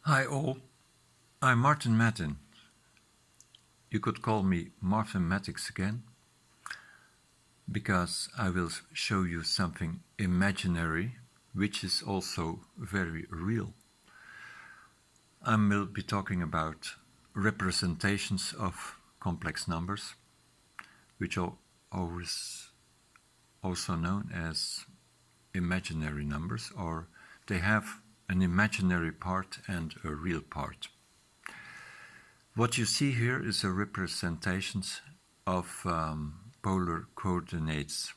Hi all, I'm Martin Matin. You could call me MartinMathics again, because I will show you something imaginary, which is also very real. I will be talking about representations of complex numbers, which are always also known as imaginary numbers, or they have an imaginary part and a real part. What you see here is a representation of polar coordinates.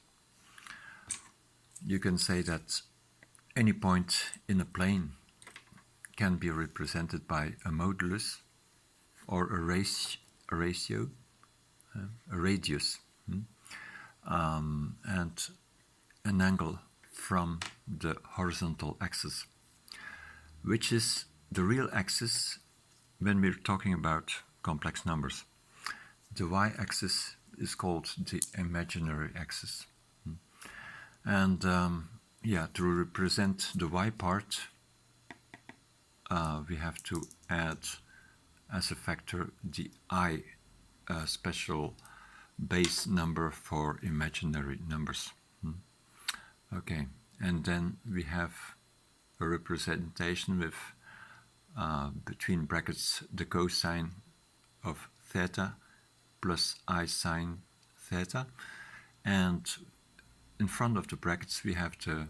You can say that any point in a plane can be represented by a modulus or a ratio, a radius, and an angle from the horizontal axis, which is the real axis when we're talking about complex numbers. The y-axis is called the imaginary axis. And to represent the y part, we have to add as a factor the I, special base number for imaginary numbers. Okay, and then we have a representation with between brackets the cosine of theta plus I sine theta, and in front of the brackets we have the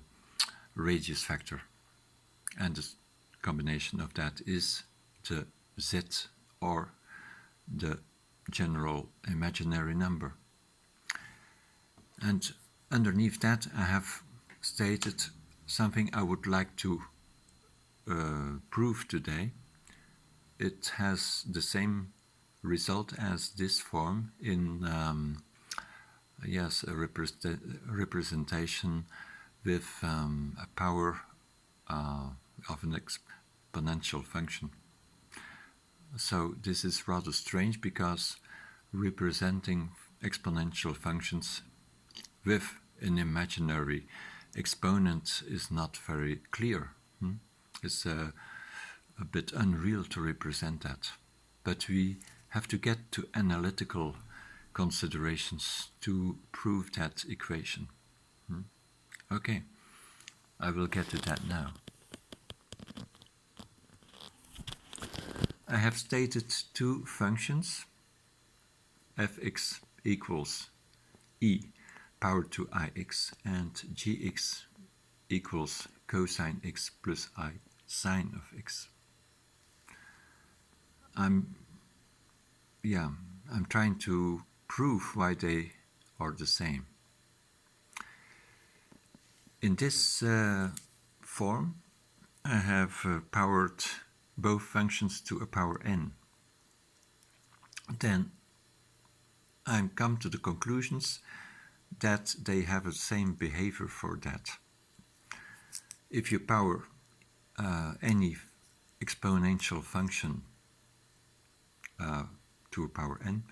radius factor, and the combination of that is the z, or the general imaginary number. And underneath that I have stated something I would like to prove today. It has the same result as this form in a representation with a power of an exponential function. So this is rather strange, because representing exponential functions with an imaginary exponent is not very clear. It's a bit unreal to represent that. But we have to get to analytical considerations to prove that equation. Okay, I will get to that now. I have stated two functions, fx equals e power to ix and gx equals cosine x plus I sine of x. I'm trying to prove why they are the same. In this form, I have powered both functions to a power n. Then I come to the conclusions that they have the same behavior for that. If you power any exponential function to a power n,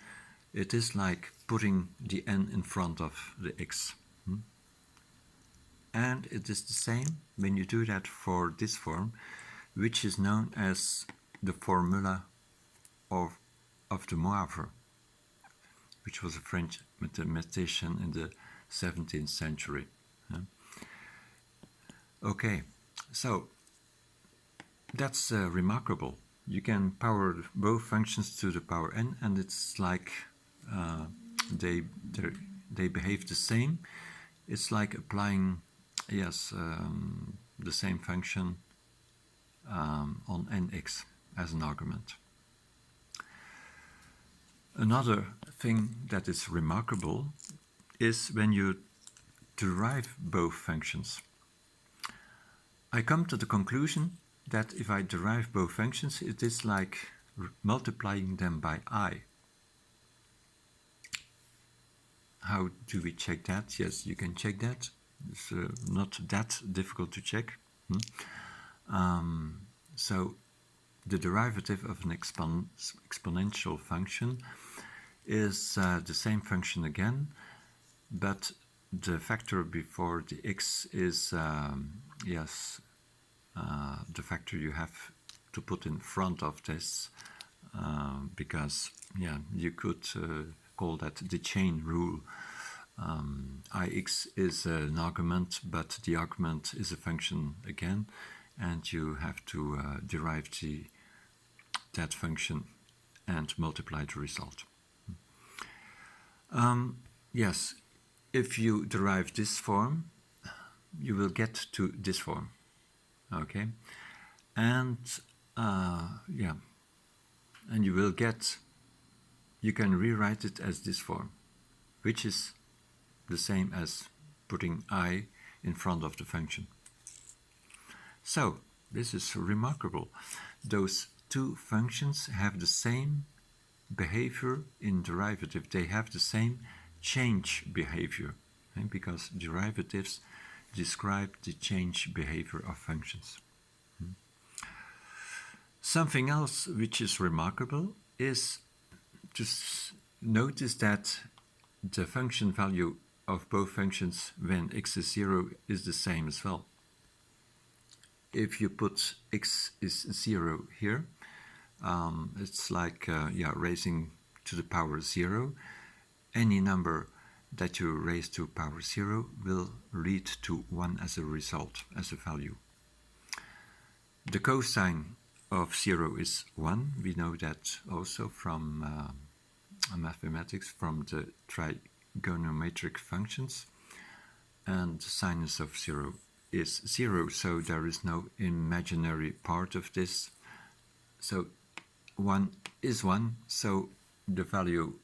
it is like putting the n in front of the x. And it is the same when you do that for this form, which is known as the formula of de Moivre, which was a French mathematician in the 17th century. Okay, so that's remarkable. You can power both functions to the power n, and it's like they behave the same. It's like applying the same function on nx as an argument. Another thing that is remarkable is when you derive both functions. I come to the conclusion that if I derive both functions, it is like multiplying them by I. How do we check that? Yes, you can check that. It's not that difficult to check. So the derivative of an exponential function is the same function again, but the factor before the x is the factor you have to put in front of this, because yeah, you could call that the chain rule. Ix is an argument, but the argument is a function again, and you have to derive that function and multiply the result. Yes, if you derive this form, you will get to this form, okay? And yeah, and you can rewrite it as this form, which is the same as putting I in front of the function. So, this is remarkable. Those two functions have the same behavior in derivative. They have the same change behavior, because derivatives describe the change behavior of functions. Something else which is remarkable is to notice that the function value of both functions when x is 0 is the same as well. If you put x is 0 here, it's like raising to the power 0. Any number that you raise to power 0 will lead to 1 as a result, as a value. The cosine of 0 is 1. We know that also from mathematics, from the trigonometric functions. And the sinus of 0 is 0, so there is no imaginary part of this. So 1 is 1, so the value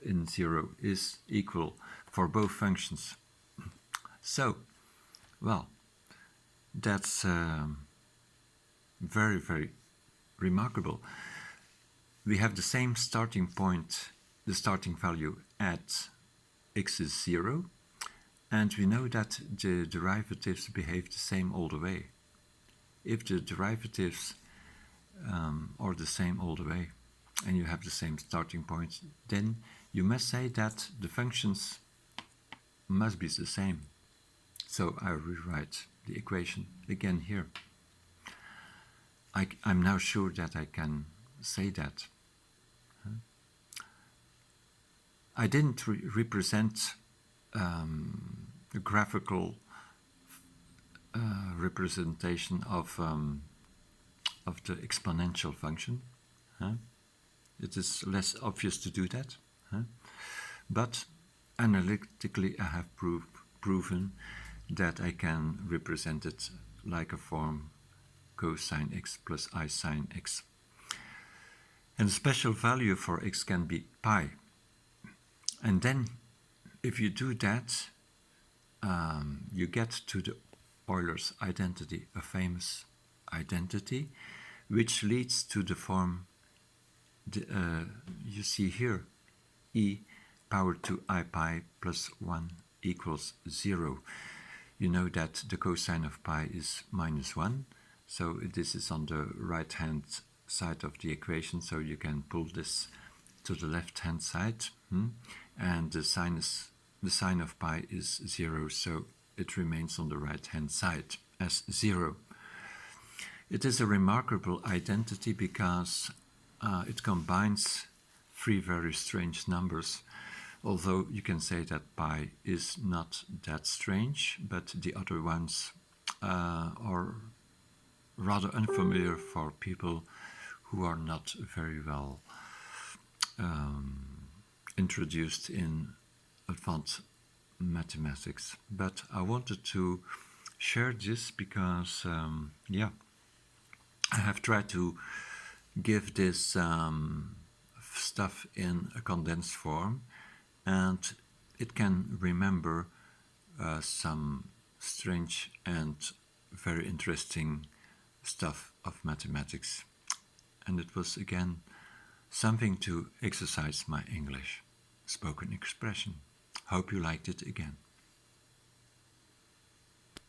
in 0 is equal for both functions. So, well, that's very, very remarkable. We have the same starting point, the starting value at x is 0, and we know that the derivatives behave the same all the way. If the derivatives are the same all the way, and you have the same starting point, then you must say that the functions must be the same. So I rewrite the equation again here. I'm now sure that I can say that. I didn't represent a graphical representation of the exponential function. It is less obvious to do that, but analytically I have proven that I can represent it like a form cosine x plus I sine x. And the special value for x can be pi. And then if you do that, you get to the Euler's identity, a famous identity, which leads to the form you see here, e power to I pi plus 1 equals 0. You know that the cosine of pi is minus 1, so this is on the right hand side of the equation, so you can pull this to the left hand side, and the sine of pi is 0, so it remains on the right hand side as 0. It is a remarkable identity because it combines three very strange numbers, although you can say that pi is not that strange, but the other ones are rather unfamiliar for people who are not very well introduced in advanced mathematics. But I wanted to share this because, I have tried to give this stuff in a condensed form, and it can remember some strange and very interesting stuff of mathematics. And it was again something to exercise my English spoken expression. Hope you liked it again.